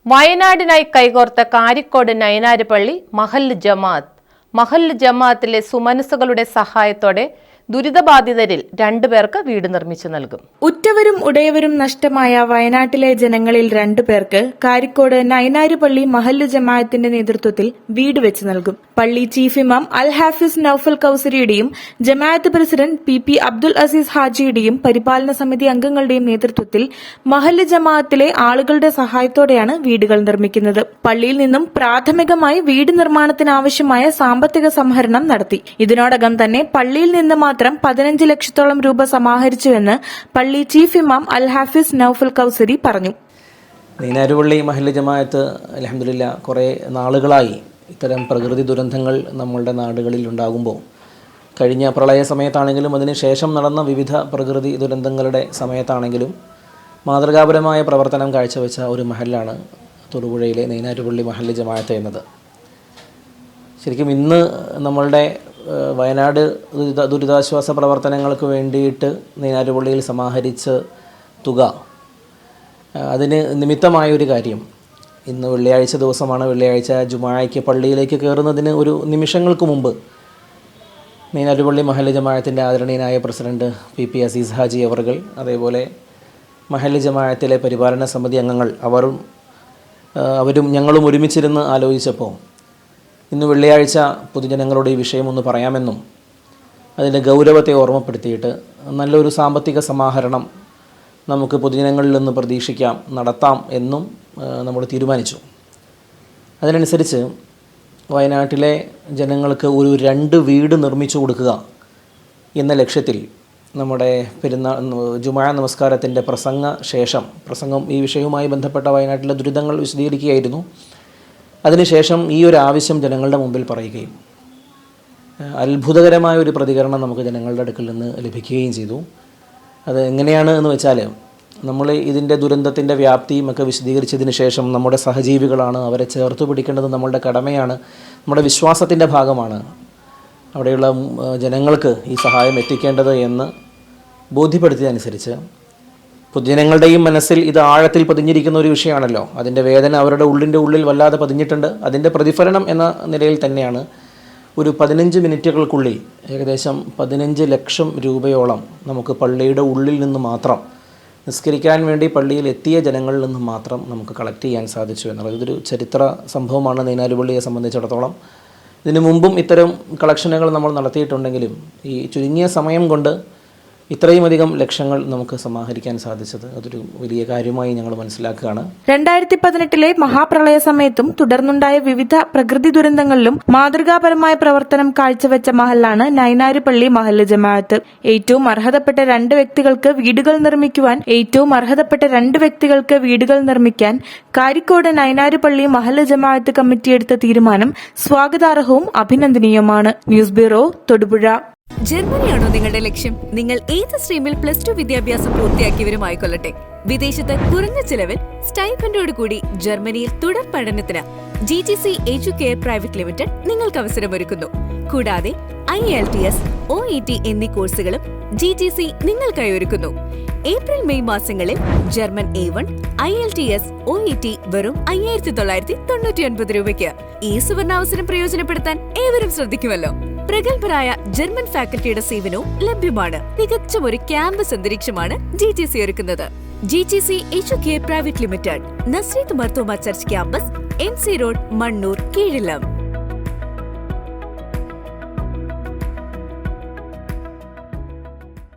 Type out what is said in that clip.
വയനാടിനായി കൈകോർത്ത കാരിക്കോട് നൈനാര് പള്ളി മഹല്ല് ജമാഅത്തിലെ സുമനസ്സുകളുടെ സഹായത്തോടെ ദുരിതബാധിതരിൽ 2 പേർക്ക് വീട് നിർമ്മിച്ചു നൽകും. ഉറ്റവരും ഉടയവരും നഷ്ടമായ വയനാട്ടിലെ ജനങ്ങളിൽ 2 പേർക്ക് കാരിക്കോട് നൈനാര് പള്ളി മഹല്ല് ജമാഅത്തിന്റെ നേതൃത്വത്തിൽ വീട് വെച്ച് നൽകും. പള്ളി ചീഫ് ഇമാം അൽ ഹാഫിസ് നൌഫൽ കൌസരിയുടെയും ജമാഅത്ത് പ്രസിഡന്റ് പി അബ്ദുൽ അസീസ് ഹാജിയുടെയും പരിപാലന സമിതി അംഗങ്ങളുടെയും നേതൃത്വത്തിൽ മഹല്ല് ജമാഅത്തിലെ ആളുകളുടെ സഹായത്തോടെയാണ് വീടുകൾ നിർമ്മിക്കുന്നത്. പള്ളിയിൽ നിന്നും പ്രാഥമികമായി വീട് നിർമ്മാണത്തിനാവശ്യമായ സാമ്പത്തിക സംഭരണം നടത്തി. ഇതിനോടകം തന്നെ പള്ളിയിൽ നിന്ന് മാത്രം 15 ലക്ഷത്തോളം രൂപ സമാഹരിച്ചുവെന്ന് പള്ളി ചീഫ് ഇമാം അൽ ഹാഫിസ് നൌഫൽ കൌസരി പറഞ്ഞു. നൈനാര് പള്ളി മഹല്ല് ജമാഅത്ത് അൽഹംദുലില്ലാ കുറേ നാളുകളായി ഇത്തരം പ്രകൃതി ദുരന്തങ്ങൾ നമ്മളുടെ നാടുകളിൽ ഉണ്ടാകുമ്പോൾ കഴിഞ്ഞ പ്രളയ സമയത്താണെങ്കിലും അതിനുശേഷം നടന്ന വിവിധ പ്രകൃതി ദുരന്തങ്ങളുടെ സമയത്താണെങ്കിലും മാതൃകാപരമായ പ്രവർത്തനം കാഴ്ചവെച്ച ഒരു മഹല്ലാണ് തൊടുപുഴയിലെ നൈനാര് പള്ളി മഹല്ല് ജമാഅത്ത് എന്നത്. ശരിക്കും ഇന്ന് നമ്മളുടെ വയനാട് ദുരിതാശ്വാസ പ്രവർത്തനങ്ങൾക്ക് വേണ്ടിയിട്ട് നൈനാര് പള്ളിയിൽ സമാഹരിച്ച തുക അതിന് നിമിത്തമായൊരു കാര്യം, ഇന്ന് വെള്ളിയാഴ്ച ദിവസമാണ്. വെള്ളിയാഴ്ച ജുമാഅയ്ക്ക് പള്ളിയിലേക്ക് കയറുന്നതിന് ഒരു നിമിഷങ്ങൾക്ക് മുമ്പ് നൈനാര് പള്ളി മഹല്ല് ജമാഅത്തിൻ്റെ ആദരണീയനായ പ്രസിഡന്റ് പി അസീസ് ഹാജി അവർകൾ, അതേപോലെ മഹല്ല് ജമാഅത്തിലെ പരിപാലന സമിതി അംഗങ്ങൾ അവരും ഞങ്ങളും ഒരുമിച്ചിരുന്ന് ആലോചിച്ചപ്പോൾ ഇന്ന് വെള്ളിയാഴ്ച പൊതുജനങ്ങളോട് ഈ വിഷയം ഒന്ന് പറയാമെന്നും അതിൻ്റെ ഗൗരവത്തെ ഓർമ്മപ്പെടുത്തിയിട്ട് നല്ലൊരു സാമ്പത്തിക സമാഹരണം നമുക്ക് പൊതുജനങ്ങളിൽ നിന്ന് പ്രതീക്ഷിക്കാം, നടത്താം എന്നും നമ്മൾ തീരുമാനിച്ചു. അതിനനുസരിച്ച് വയനാട്ടിലെ ജനങ്ങൾക്ക് ഒരു 2 വീട് നിർമ്മിച്ചു കൊടുക്കുക എന്ന ലക്ഷ്യത്തിൽ നമ്മുടെ ജുമാ നമസ്കാരത്തിൻ്റെ പ്രസംഗം ഈ വിഷയവുമായി ബന്ധപ്പെട്ട വയനാട്ടിലെ ദുരിതങ്ങൾ വിശദീകരിക്കുകയായിരുന്നു. അതിനുശേഷം ഈ ഒരു ആവശ്യം ജനങ്ങളുടെ മുമ്പിൽ പറയുകയും അത്ഭുതകരമായ ഒരു പ്രതികരണം നമുക്ക് ജനങ്ങളുടെ അടുക്കൽ നിന്ന് ലഭിക്കുകയും ചെയ്തു. അത് എങ്ങനെയാണ് എന്ന് വെച്ചാൽ, നമ്മൾ ഇതിൻ്റെ ദുരന്തത്തിൻ്റെ വ്യാപ്തിയും ഒക്കെ വിശദീകരിച്ചതിന് ശേഷം നമ്മുടെ സഹജീവികളാണ്, അവരെ ചേർത്ത് പിടിക്കേണ്ടത് നമ്മളുടെ കടമയാണ്, നമ്മുടെ വിശ്വാസത്തിൻ്റെ ഭാഗമാണ് അവിടെയുള്ള ജനങ്ങൾക്ക് ഈ സഹായം എത്തിക്കേണ്ടത് എന്ന് ബോധ്യപ്പെടുത്തിയതനുസരിച്ച് പൊതുജനങ്ങളുടെയും മനസ്സിൽ ഇത് ആഴത്തിൽ പതിഞ്ഞിരിക്കുന്ന ഒരു വിഷയമാണല്ലോ. അതിൻ്റെ വേദന അവരുടെ ഉള്ളിൽ വല്ലാതെ പതിഞ്ഞിട്ടുണ്ട്. അതിൻ്റെ പ്രതിഫലനം എന്ന നിലയിൽ തന്നെയാണ് ഒരു 15 മിനിറ്റുകൾക്കുള്ളിൽ ഏകദേശം 15 ലക്ഷം രൂപയോളം നമുക്ക് പള്ളിയുടെ ഉള്ളിൽ നിന്ന് മാത്രം, നിസ്കരിക്കാൻ വേണ്ടി പള്ളിയിൽ എത്തിയ ജനങ്ങളിൽ നിന്ന് മാത്രം നമുക്ക് കളക്ട് ചെയ്യാൻ സാധിച്ചു എന്നുള്ളത് ഇതൊരു ചരിത്ര സംഭവമാണ് നൈനാര് പള്ളിയെ സംബന്ധിച്ചിടത്തോളം. ഇതിനു മുമ്പും ഇത്തരം കളക്ഷനുകൾ നമ്മൾ നടത്തിയിട്ടുണ്ടെങ്കിലും ഈ ചുരുങ്ങിയ സമയം കൊണ്ട് ഇത്രയും അധികം ലക്ഷങ്ങൾ നമുക്ക് സമാഹരിക്കാൻ സാധിച്ചത് അതൊരു വലിയ കാര്യമായി ഞങ്ങൾ മനസ്സിലാക്കുകയാണ്. 2018 മഹാപ്രളയ സമയത്തും തുടർന്നുണ്ടായ വിവിധ പ്രകൃതി ദുരന്തങ്ങളിലും മാതൃകാപരമായ പ്രവർത്തനം കാഴ്ചവെച്ച മഹല്ലാണ് നൈനാര് പള്ളി മഹല്ല് ജമാഅത്ത്. ഏറ്റവും അർഹതപ്പെട്ട 2 വ്യക്തികൾക്ക് വീടുകൾ കാരിക്കോട് നൈനാര് പള്ളി മഹല്ല് ജമാഅത്ത് കമ്മിറ്റി എടുത്ത തീരുമാനം സ്വാഗതാർഹവും അഭിനന്ദനീയമാണ്. News bureau, Thodupuzha. ജർമ്മനിയാണോ നിങ്ങളുടെ ലക്ഷ്യം? നിങ്ങൾ ഏത് സ്ട്രീമിൽ +2 വിദ്യാഭ്യാസം പൂർത്തിയാക്കിയവരുമായിക്കൊള്ളട്ടെ, വിദേശത്ത് കുറഞ്ഞ ചിലവിൽ സ്റ്റൈപ്പൻഡോട് കൂടി ജർമ്മനിയിൽ തുടർ പഠനത്തിന് GTC എഡ്യൂകെയർ പ്രൈവറ്റ് ലിമിറ്റഡ് നിങ്ങൾക്ക് അവസരമൊരുക്കുന്നു. കൂടാതെ IELTS, OET എന്നീ കോഴ്സുകളും GTC നിങ്ങൾക്കായി ഒരുക്കുന്നു. ഏപ്രിൽ-മെയ് മാസങ്ങളിൽ ജർമ്മൻ A1, IELTS, OET വെറും 5999 രൂപയ്ക്ക്. ഈ സുവർണാവസരം പ്രയോജനപ്പെടുത്താൻ ഏവരും ശ്രദ്ധിക്കുമല്ലോ. പ്രഗത്ഭരായ ജർമ്മൻ ഫാക്കൽറ്റിയുടെ സേവനവും ലഭ്യമാണ്. തികച്ച ഒരു ക്യാമ്പസ് അന്തരീക്ഷമാണ് GTC ഒരുക്കുന്നത്. GTC Educare private limited, Nazareth Marthoma church campus, MC road, Mannoor, കീഴിലം.